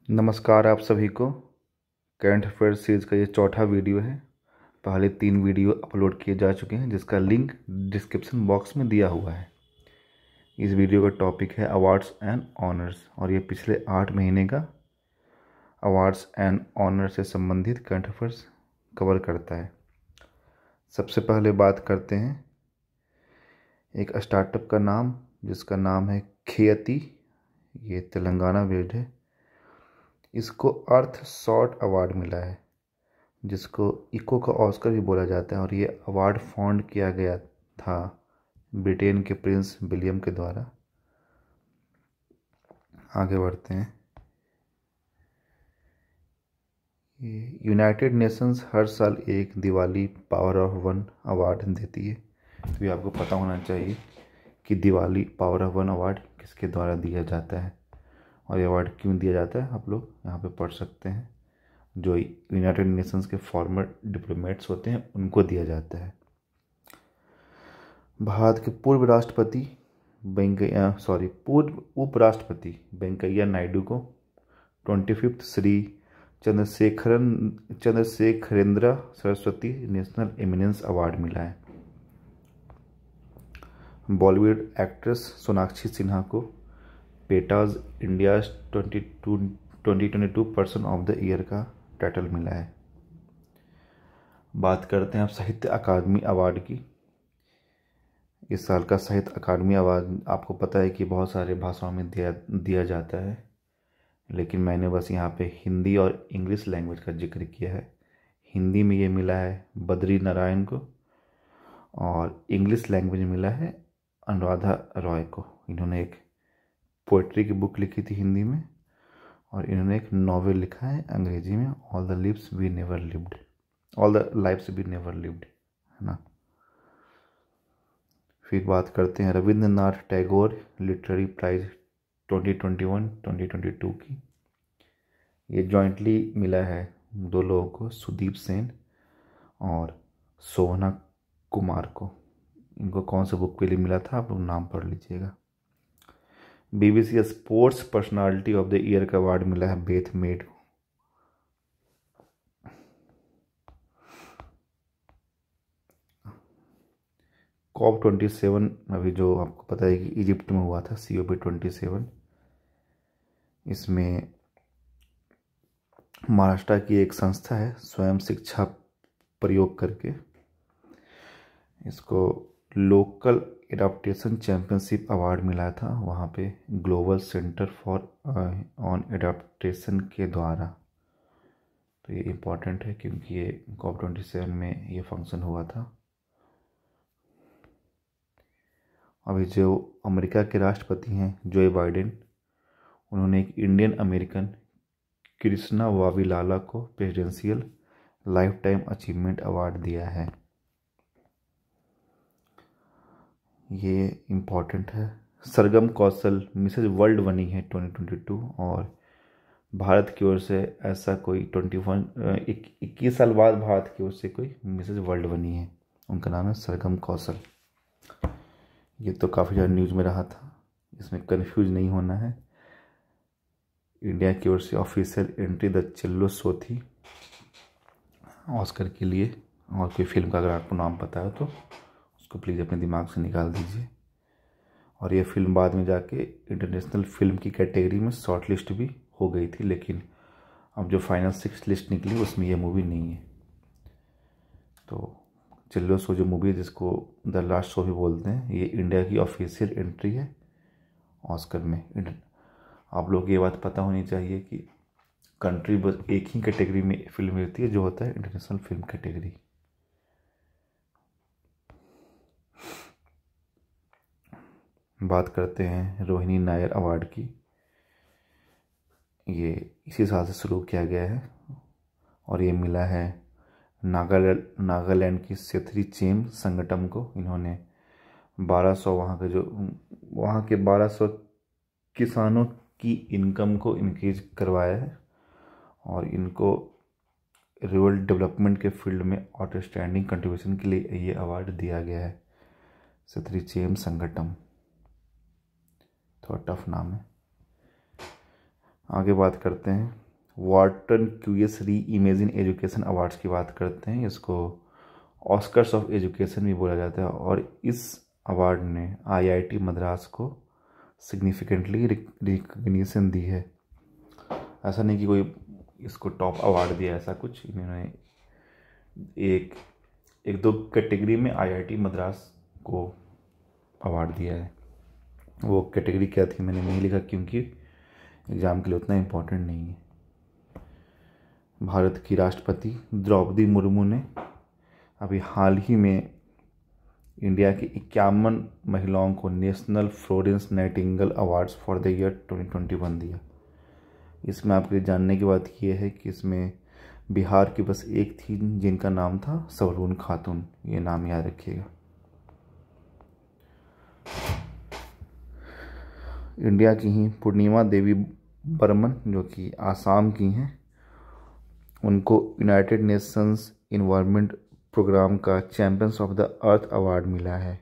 नमस्कार आप सभी को। करंट अफेयर्स सीरीज का ये चौथा वीडियो है। पहले 3 वीडियो अपलोड किए जा चुके हैं जिसका लिंक डिस्क्रिप्शन बॉक्स में दिया हुआ है। इस वीडियो का टॉपिक है अवार्ड्स एंड ऑनर्स और ये पिछले 8 महीने का अवार्ड्स एंड ऑनर से संबंधित करंट अफेयर्स कवर करता है। सबसे पहले बात करते हैं एक स्टार्टअप का नाम जिसका नाम है खेयती। ये तेलंगाना बेस्ड है। इसको अर्थ शॉर्ट अवार्ड मिला है जिसको इको का ऑस्कर भी बोला जाता है और ये अवार्ड फाउंड किया गया था ब्रिटेन के प्रिंस विलियम के द्वारा। आगे बढ़ते हैं। यूनाइटेड नेशंस हर साल एक Diwali power of one award देती है। तो ये आपको पता होना चाहिए कि Diwali power of one award किसके द्वारा दिया जाता है और ये अवार्ड क्यों दिया जाता है आप लोग यहाँ पे पढ़ सकते हैं। जो यूनाइटेड नेशंस के फॉर्मर डिप्लोमेट्स होते हैं उनको दिया जाता है। भारत के पूर्व उपराष्ट्रपति वेंकैया नायडू को 25th Shri Chandrasekharendra Saraswati national eminence award मिला है। बॉलीवुड एक्ट्रेस सोनाक्षी सिन्हा को PETA's India 2022 person of the year का टाइटल मिला है। बात करते हैं अब साहित्य अकादमी अवार्ड की। इस साल का साहित्य अकादमी अवार्ड आपको पता है कि बहुत सारे भाषाओं में दिया जाता है, लेकिन मैंने बस यहाँ पे हिंदी और इंग्लिश लैंग्वेज का जिक्र किया है। हिंदी में ये मिला है बद्री नारायण को और इंग्लिश लैंग्वेज में मिला है अनुराधा रॉय को। इन्होंने एक पोइट्री की बुक लिखी थी हिंदी में और इन्होंने एक नॉवेल लिखा है अंग्रेजी में all the lives we never lived, है ना। फिर बात करते हैं रविंद्रनाथ टैगोर लिटरेरी प्राइज 2021-2022 की। ये जॉइंटली मिला है 2 लोगों को, सुदीप सेन और शोभना कुमार को। इनको कौन से बुक के लिए मिला था आप लोग नाम पढ़ लीजिएगा। BBC sports personality of the year का अवार्ड मिला है बेथ मेड को। COP27 अभी जो आपको पता है कि इजिप्ट में हुआ था, COP27। इसमें महाराष्ट्र की एक संस्था है स्वयं शिक्षा प्रयोग करके इसको लोकल एडाप्टेशन चैम्पियनशिप अवार्ड मिला था वहाँ पे global centre for on adaptation के द्वारा। तो ये इम्पॉर्टेंट है क्योंकि ये COP27 में ये फंक्शन हुआ था। अभी जो अमेरिका के राष्ट्रपति हैं जो बाइडेन, उन्होंने एक इंडियन अमेरिकन कृष्णा वाविलाला को presidential life time achievement award दिया है। ये इम्पॉर्टेंट है। सरगम कौशल मिसेज वर्ल्ड बनी है 2022 और भारत की ओर से ऐसा कोई 21 साल बाद भारत की ओर से कोई मिसेज वर्ल्ड बनी है, उनका नाम है सरगम कौशल। ये तो काफ़ी ज़्यादा न्यूज़ में रहा था, इसमें कंफ्यूज नहीं होना है। इंडिया की ओर से ऑफिशियल एंट्री द चिल्लो शो थी ऑस्कर के लिए। और कोई फिल्म का अगर आपको नाम पता है तो उसको प्लीज़ अपने दिमाग से निकाल दीजिए। और ये फिल्म बाद में जाके इंटरनेशनल फिल्म की कैटेगरी में शॉर्ट लिस्ट भी हो गई थी, लेकिन अब जो फाइनल 6 लिस्ट निकली उसमें ये मूवी नहीं है। तो चिल्लो शो जो मूवी है जिसको द लास्ट शो भी बोलते हैं, ये इंडिया की ऑफिशियल एंट्री है ऑस्कर में। आप लोग ये बात पता होनी चाहिए कि कंट्री बस एक ही कैटेगरी में फिल्म मिलती है जो होता है इंटरनेशनल फिल्म कैटेगरी। बात करते हैं रोहिणी नायर अवार्ड की। ये इसी साल से शुरू किया गया है और ये मिला है नागालैंड की सेथरी चेम संगठन को। इन्होंने 1200 वहाँ के 1200 किसानों की इनकम को इंक्रीज करवाया है और इनको रूरल डेवलपमेंट के फील्ड में आउटस्टैंडिंग कंट्रीब्यूशन के लिए ये अवार्ड दिया गया है। सेथरी चेम संगठन, थोड़ा टफ नाम है। आगे बात करते हैं वार्टन क्यूएस री इमेजिन एजुकेशन अवार्ड्स की बात करते हैं। इसको ऑस्कर्स ऑफ एजुकेशन भी बोला जाता है और इस अवार्ड ने आईआईटी मद्रास को सिग्निफिकेंटली रिकग्निशन दी है। ऐसा नहीं कि कोई इसको टॉप अवार्ड दिया, ऐसा कुछ इन्होंने एक दो कैटेगरी में आईआईटी मद्रास को अवार्ड दिया है। वो कैटेगरी क्या थी मैंने नहीं लिखा क्योंकि एग्ज़ाम के लिए उतना इम्पोर्टेंट नहीं है। भारत की राष्ट्रपति द्रौपदी मुर्मू ने अभी हाल ही में इंडिया की 51 महिलाओं को national Florence Nightingale awards for the year 2021 दिया। इसमें आपके लिए जानने की बात यह है कि इसमें बिहार की बस एक थी जिनका नाम था सवरून खातून। ये नाम याद रखिएगा। इंडिया की ही पूर्णिमा देवी बर्मन जो कि आसाम की हैं, उनको यूनाइटेड नेशंस इन्वायरमेंट प्रोग्राम का champions of the earth award मिला है।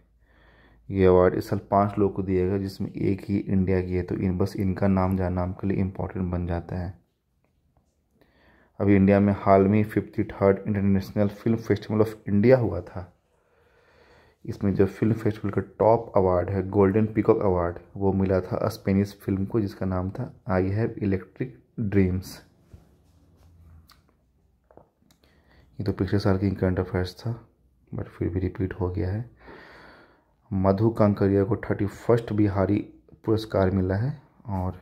ये अवार्ड इस साल 5 लोगों को दिया गया, जिसमें एक ही इंडिया की है, तो बस इनका नाम जानना आपके लिए इम्पोर्टेंट बन जाता है। अभी इंडिया में हाल में 53rd international film festival of India हुआ था। इसमें जो फिल्म फेस्टिवल का टॉप अवार्ड है गोल्डन पीकॉक अवार्ड, वो मिला था स्पेनिश फिल्म को जिसका नाम था आई हैव इलेक्ट्रिक ड्रीम्स। ये तो पिछले साल की करंट अफेयर्स था बट फिर भी रिपीट हो गया है। मधु कांकरिया को 31st बिहारी पुरस्कार मिला है और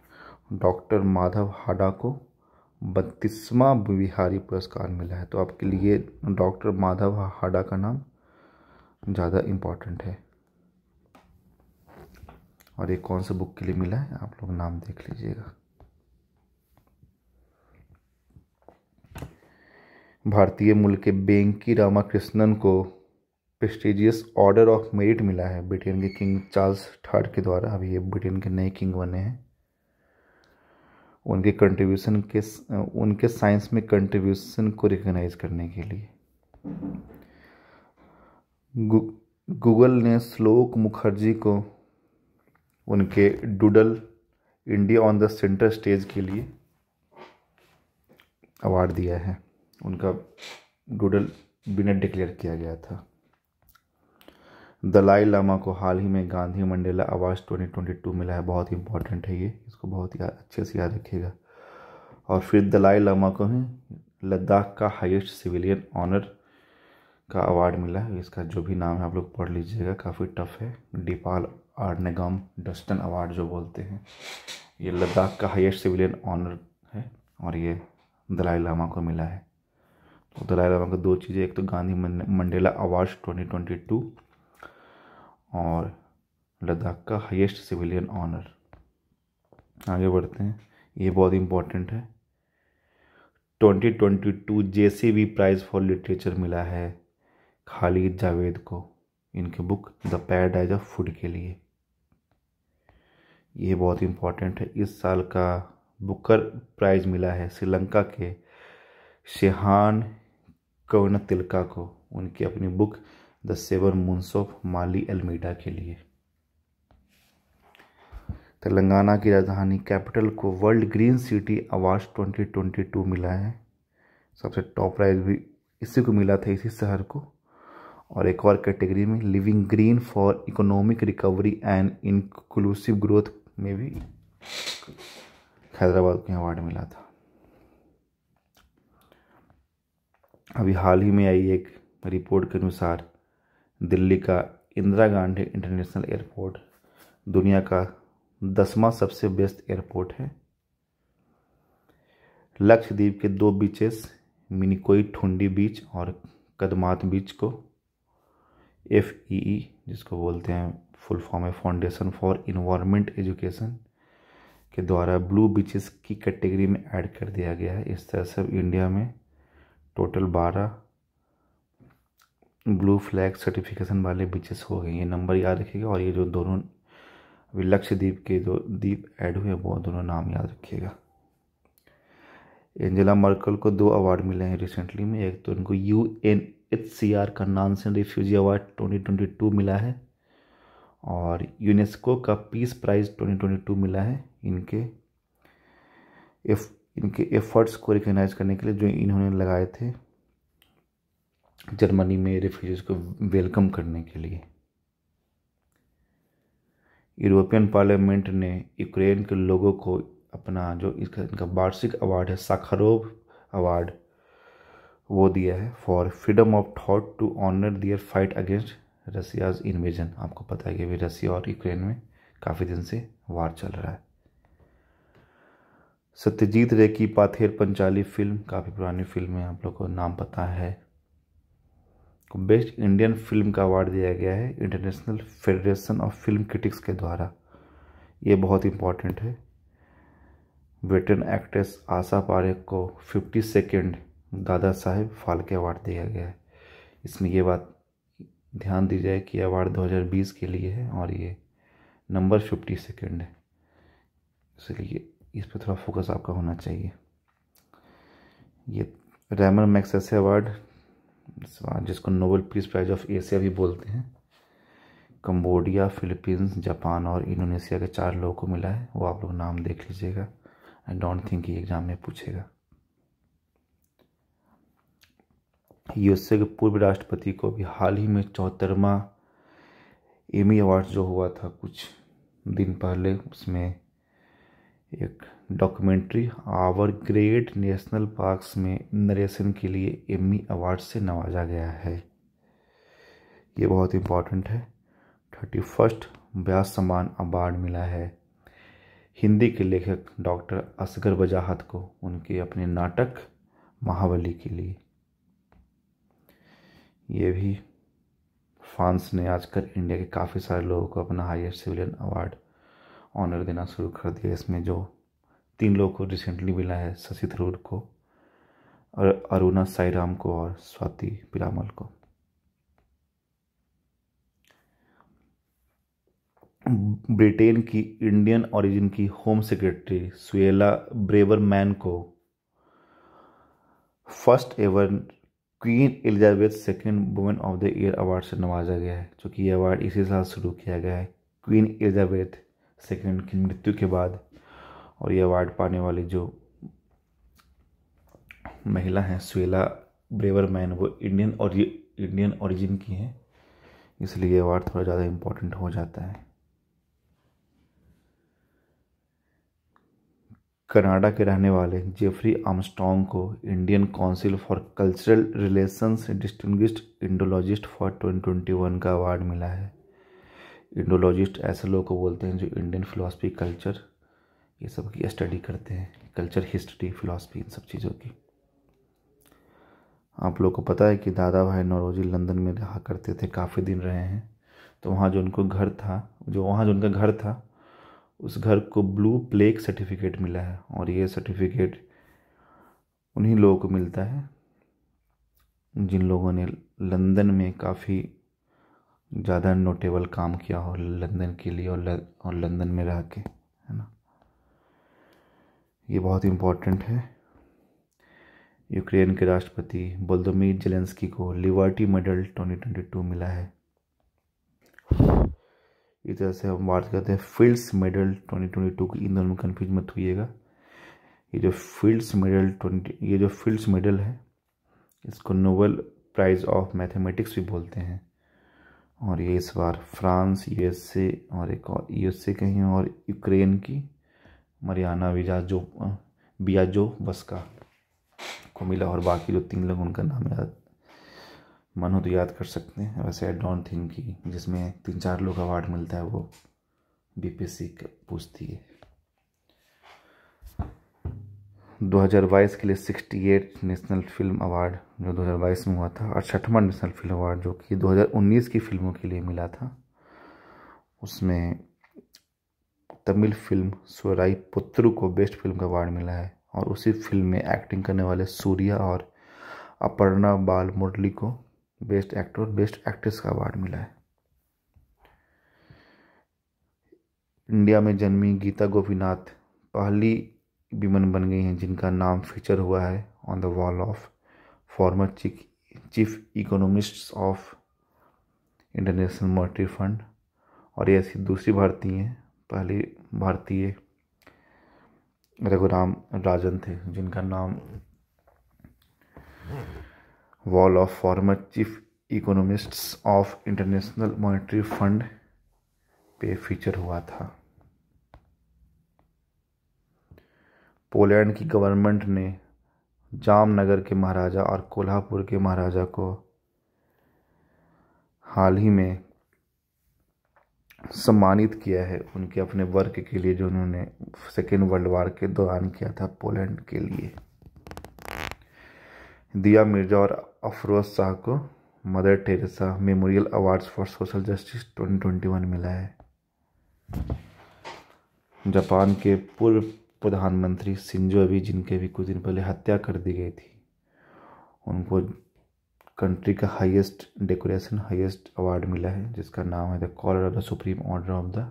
डॉक्टर माधव हाडा को 32वां बिहारी पुरस्कार मिला है। तो आपके लिए डॉक्टर माधव हाडा का नाम ज़्यादा इम्पोर्टेंट है। और ये कौन सा बुक के लिए मिला है आप लोग नाम देख लीजिएगा। भारतीय मूल के बेंकी रामाकृष्णन को प्रेस्टिजियस ऑर्डर ऑफ मेरिट मिला है ब्रिटेन के किंग चार्ल्स III के द्वारा। अभी ये ब्रिटेन के नए किंग बने हैं। उनके कंट्रीब्यूशन के उनके साइंस में कंट्रीब्यूशन को रिकॉग्नाइज करने के लिए गूगल ने श्लोक मुखर्जी को उनके doodle India on the centre stage के लिए अवार्ड दिया है। उनका डूडल विनर डिक्लेयर किया गया था। दलाई लामा को हाल ही में गांधी मंडेला अवार्ड 2022 मिला है। बहुत ही इंपॉर्टेंट है ये, इसको बहुत ही अच्छे से याद रखिएगा। और फिर दलाई लामा को ही लद्दाख का हाईएस्ट सिविलियन ऑनर का अवार्ड मिला है। इसका जो भी नाम है आप लोग पढ़ लीजिएगा, काफ़ी टफ है। डिपाल आर्नेगाम डस्टन अवार्ड जो बोलते हैं, ये लद्दाख का हाईएस्ट सिविलियन ऑनर है और ये दलाई लामा को मिला है। तो दलाई लामा को 2 चीज़ें, एक तो गांधी मंडेला अवार्ड 2022 और लद्दाख का हाईएस्ट सिविलियन ऑनर। आगे बढ़ते हैं, ये बहुत इम्पोर्टेंट है। 2022 JCB प्राइज़ फॉर लिटरेचर मिला है खालिद जावेद को, इनके book the paradise of food के लिए। ये बहुत इम्पोर्टेंट है। इस साल का बुकर प्राइज़ मिला है श्रीलंका के शेहान कर्णतिलका को, उनकी अपनी book the 7 moons of Mali Almeida के लिए। तेलंगाना की राजधानी कैपिटल को वर्ल्ड ग्रीन सिटी अवार्ड 2022 मिला है। सबसे टॉप प्राइज भी इसी को मिला था, इसी शहर को। और एक और कैटेगरी में living green for economic recovery and inclusive growth में भी हैदराबाद को अवार्ड मिला था। अभी हाल ही में आई एक रिपोर्ट के अनुसार दिल्ली का इंदिरा गांधी इंटरनेशनल एयरपोर्ट दुनिया का 10वां सबसे व्यस्त एयरपोर्ट है। लक्षद्वीप के 2 बीचेस मिनिकोई ठुंडी बीच और कदमात बीच को FEE जिसको बोलते हैं फुल फॉर्म है फाउंडेशन फॉर इन्वायरमेंट एजुकेशन के द्वारा ब्लू बीचेस की कैटेगरी में ऐड कर दिया गया है। इस तरह से इंडिया में टोटल 12 ब्लू फ्लैग सर्टिफिकेशन वाले बीचेस हो गए। ये नंबर याद रखिएगा। और ये जो दोनों अभी लक्षद्वीप के जो द्वीप ऐड हुए वो दोनों नाम याद रखिएगा। एंजेला मर्कल को 2 अवार्ड मिले हैं रिसेंटली में। एक तो उनको UNHCR का नॉन रिफ्यूजी अवार्ड 2022 मिला है और यूनेस्को का पीस प्राइज़ 2022 मिला है इनके इनके एफर्ट्स को रिकग्नाइज करने के लिए जो इन्होंने लगाए थे जर्मनी में रेफ्यूजीज को वेलकम करने के लिए। यूरोपियन पार्लियामेंट ने यूक्रेन के लोगों को अपना जो इनका वार्षिक अवार्ड है साखारोव अवार्ड वो दिया है for freedom of thought to honour their fight against Russia's invasion. आपको पता है कि भी रसिया और यूक्रेन में काफ़ी दिन से वार चल रहा है। सत्यजीत रे की पाथेर पंचाली फिल्म काफ़ी पुरानी फिल्म है, आप लोग को नाम पता है। बेस्ट इंडियन फिल्म का अवार्ड दिया गया है international federation of film critics के द्वारा। ये बहुत इंपॉर्टेंट है। वेटरन एक्ट्रेस आशा पारेख को 52nd दादा साहेब फाल्के अवार्ड दिया गया है। इसमें ये बात ध्यान दी जाए कि अवार्ड 2020 के लिए है और ये नंबर 52nd है, इसलिए इस पर थोड़ा फोकस आपका होना चाहिए। ये रैमन मैग्सेसे अवार्ड जिसको Nobel peace prize of Asia भी बोलते हैं, कंबोडिया, फिलीपींस, जापान और इंडोनेशिया के 4 लोगों को मिला है। वो आप लोग नाम देख लीजिएगा, आई डोंट थिंक ये एग्जाम में पूछेगा। यूएसए के पूर्व राष्ट्रपति को भी हाल ही में 74वां एमी अवार्ड जो हुआ था कुछ दिन पहले, उसमें एक documentary our great national parks में नरेशन के लिए एमी अवार्ड से नवाजा गया है। ये बहुत इम्पॉर्टेंट है। 31st व्यास सम्मान अवार्ड मिला है हिंदी के लेखक डॉक्टर असगर वजाहत को उनके अपने नाटक महाबली के लिए। ये भी फ्रांस ने आजकल इंडिया के काफ़ी सारे लोगों को अपना हाईएस्ट सिविलियन अवार्ड ऑनर देना शुरू कर दिया। इसमें जो 3 लोगों को रिसेंटली मिला है, शशि थरूर को और अरुणा साईराम को और स्वाति पिरामल को। ब्रिटेन की इंडियन ओरिजिन की होम सेक्रेटरी सुएला ब्रेवरमैन को first ever queen Elizabeth second women of the year award से नवाजा गया है, जो कि ये अवार्ड इसी साल शुरू किया गया है क्वीन एलिजाबेथ सेकेंड की मृत्यु के बाद। और ये अवार्ड पाने वाली जो महिला हैं सुएला ब्रेवरमैन, वो इंडियन ओरिजिन की हैं, इसलिए ये अवार्ड थोड़ा ज़्यादा इम्पोर्टेंट हो जाता है। कनाडा के रहने वाले जेफरी आर्मस्ट्रॉन्ग को Indian council for cultural relations distinguished Indologist for 2021 का अवार्ड मिला है। इंडोलॉजिस्ट ऐसे लोग को बोलते हैं जो इंडियन फिलॉसफी, कल्चर ये सब की स्टडी करते हैं, कल्चर, हिस्ट्री, फिलॉसफी, इन सब चीज़ों की। आप लोग को पता है कि दादा भाई नौरोजी लंदन में रहा करते थे, काफ़ी दिन रहे हैं। तो वहाँ जो उनका घर था उस घर को ब्लू प्लेग सर्टिफिकेट मिला है। और ये सर्टिफिकेट उन्हीं लोगों को मिलता है जिन लोगों ने लंदन में काफ़ी ज़्यादा नोटेबल काम किया हो लंदन के लिए और लंदन में रह के, है ना। ये बहुत इम्पोर्टेंट है। यूक्रेन के राष्ट्रपति वोलोदिमीर ज़ेलेंस्की को लिबर्टी मेडल 2022 मिला है। इस तरह से हम बात करते हैं फील्ड्स मेडल 2022 की, इन दोनों में कन्फ्यूज मत होइएगा। ये जो फील्ड्स मेडल है इसको नोबेल प्राइज़ ऑफ मैथमेटिक्स भी बोलते हैं। और ये इस बार फ्रांस, यूएसए और एक और यूएसए कहीं और यूक्रेन की मरियाना बियाजोवस्का को मिला। और बाकी जो 3 लोग उनका नाम मन हो तो याद कर सकते हैं। वैसे आई डोंट थिंक कि जिसमें 3-4 लोग अवार्ड मिलता है वो बीपीएससी पूछती है। 2022 के लिए 68 नेशनल फिल्म अवार्ड जो 2022 में हुआ था, और 6वां नेशनल फिल्म अवार्ड जो कि 2019 की फिल्मों के लिए मिला था, उसमें तमिल फिल्म सोराई पुत्रु को बेस्ट फिल्म का अवार्ड मिला है। और उसी फिल्म में एक्टिंग करने वाले सूर्या और अपर्णा बाल मुरली को बेस्ट एक्टर और बेस्ट एक्ट्रेस का अवार्ड मिला है। इंडिया में जन्मी गीता गोपीनाथ पहली विमन बन गई हैं जिनका नाम फीचर हुआ है on the wall of former chief economist of international monetary fund. और ये ऐसी दूसरी भारतीय हैं, पहली भारतीय रघुराम राजन थे, जिनका नाम wall of former chief economists of international monetary fund pay feature हुआ था। पोलैंड की गवर्नमेंट ने जामनगर के महाराजा और कोल्हापुर के महाराजा को हाल ही में सम्मानित किया है उनके अपने वर्क के लिए, जो उन्होंने सेकेंड वर्ल्ड वॉर के दौरान किया था पोलैंड के लिए। दिया मिर्जा और अफरोज शाह को mother Teresa memorial awards for social justice 2021 मिला है। जापान के पूर्व प्रधानमंत्री शिंजो अबे, जिनके भी कुछ दिन पहले हत्या कर दी गई थी, उनको कंट्री का हाईएस्ट अवार्ड मिला है, जिसका नाम है the collar of the supreme order of the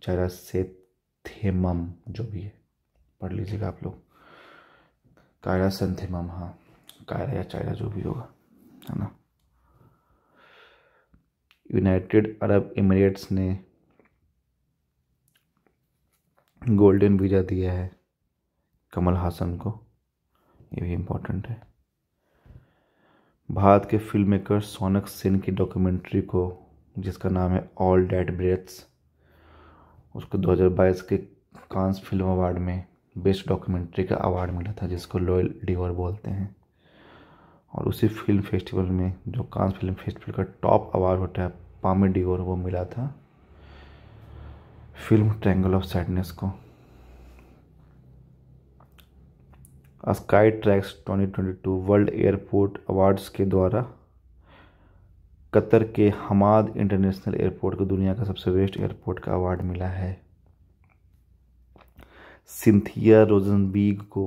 chrysanthemum, जो भी है पढ़ लीजिएगा आप लोग। कायरासेथेमम, हाँ, कायरा या चायरा जो भी होगा, है ना। यूनाइटेड अरब एमिरेट्स ने गोल्डन वीज़ा दिया है कमल हासन को, ये भी इम्पोर्टेंट है। भारत के फिल्म मेकर सोनक सेन की डॉक्यूमेंट्री को, जिसका नाम है ऑल डैट ब्रेथ्स, उसको 2022 के कांस फिल्म अवार्ड में बेस्ट डॉक्यूमेंट्री का अवार्ड मिला था, जिसको लॉयल डिवर बोलते हैं। और उसी फिल्म फेस्टिवल में, जो कांस फिल्म फेस्टिवल का टॉप अवार्ड होता है पामे डिवर, वो मिला था फिल्म ट्रायंगल ऑफ सैडनेस को। Sky tracks 2022 world airport awards के द्वारा कतर के हमाद इंटरनेशनल एयरपोर्ट को दुनिया का सबसे बेस्ट एयरपोर्ट का अवार्ड मिला है। सिंथिया रोजनबीग को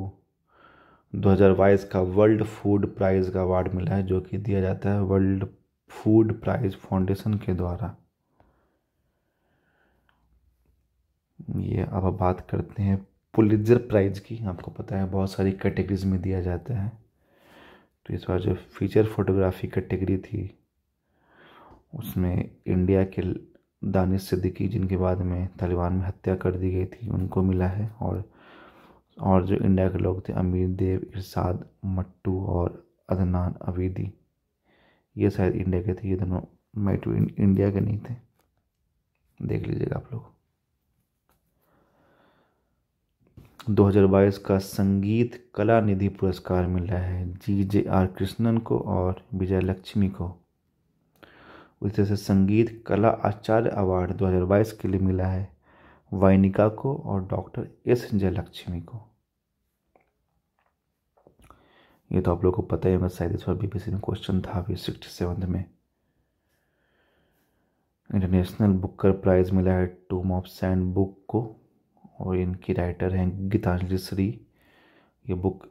2022 का वर्ल्ड फूड प्राइज़ का अवार्ड मिला है, जो कि दिया जाता है वर्ल्ड फूड प्राइज़ फाउंडेशन के द्वारा। ये अब बात करते हैं पुलित्जर प्राइज़ की। आपको पता है बहुत सारी कैटेगरीज में दिया जाता है, तो इस बार जो फीचर फोटोग्राफी कैटेगरी थी, उसमें इंडिया के दानिश सिद्दीकी, जिनके बाद में तालिबान में हत्या कर दी गई थी, उनको मिला है। और जो इंडिया के लोग थे, अमीर देव, इरशाद मट्टू और अदनान अवीदी, ये शायद इंडिया के थे, ये दोनों मैटू इंडिया के नहीं थे, देख लीजिएगा आप लोग। 2022 का संगीत कला निधि पुरस्कार मिला है GJR कृष्णन को और विजय लक्ष्मी को। उसी तरह से संगीत कला आचार्य अवार्ड 2022 के लिए मिला है वाइनिका को और डॉक्टर S जयलक्ष्मी को। ये तो आप लोगों को पता ही होगा, शायद इस बार BBC में क्वेश्चन था अभी 67 में। इंटरनेशनल बुकर प्राइज़ मिला है टूम ऑफ सैंड बुक को, और इनकी राइटर हैं गीतांजलि श्री। ये बुक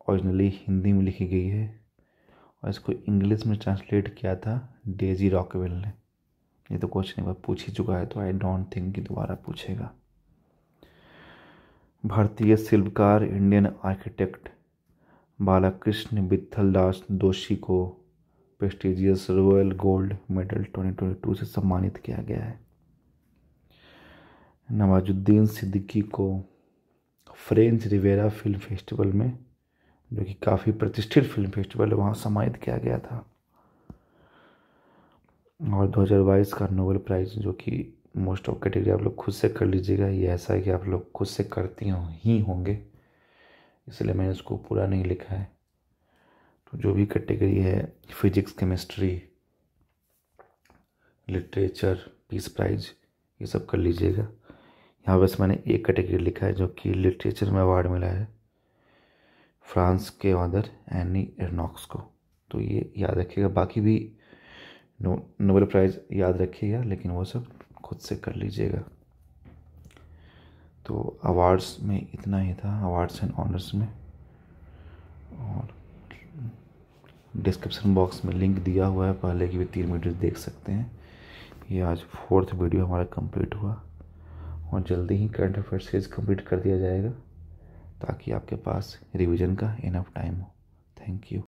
ओरिजिनली हिंदी में लिखी गई है और इसको इंग्लिश में ट्रांसलेट किया था डेजी रॉकवेल ने। ये तो क्वेश्चन एक बार पूछ ही चुका है, तो आई डोंट थिंक कि दोबारा पूछेगा। भारतीय शिल्पकार इंडियन आर्किटेक्ट बालाकृष्ण विट्ठल दास दोषी को प्रेस्टिजियस रॉयल गोल्ड मेडल 2022 से सम्मानित किया गया है। नवाजुद्दीन सिद्दीकी को फ्रेंच रिवेरा फिल्म फेस्टिवल में, जो कि काफ़ी प्रतिष्ठित फिल्म फेस्टिवल है, वहाँ सम्मानित किया गया था। और 2022 का नोबेल प्राइज़, जो कि मोस्ट ऑफ कैटेगरी आप लोग खुद से कर लीजिएगा, ये ऐसा है कि आप लोग खुद से करती ही होंगे, इसलिए मैंने इसको पूरा नहीं लिखा है। तो जो भी कैटेगरी है, physics, chemistry, literature, peace prize, ये सब कर लीजिएगा। यहाँ बस मैंने एक कैटेगरी लिखा है, जो कि लिटरेचर में अवार्ड मिला है फ्रांस के ऑथर एनी एर्नॉक्स को, तो ये याद रखिएगा। बाकी भी नोबेल प्राइज़ याद रखिएगा, लेकिन वो सब खुद से कर लीजिएगा। तो अवार्ड्स में इतना ही था, अवार्ड्स एंड ऑनर्स में। और डिस्क्रिप्शन बॉक्स में लिंक दिया हुआ है, पहले की भी 3 वीडियो देख सकते हैं। ये आज 4th वीडियो हमारा कंप्लीट हुआ, और जल्दी ही करंट अफेयर सीरीज कंप्लीट कर दिया जाएगा, ताकि आपके पास रिवीजन का इनफ टाइम हो। Thank you.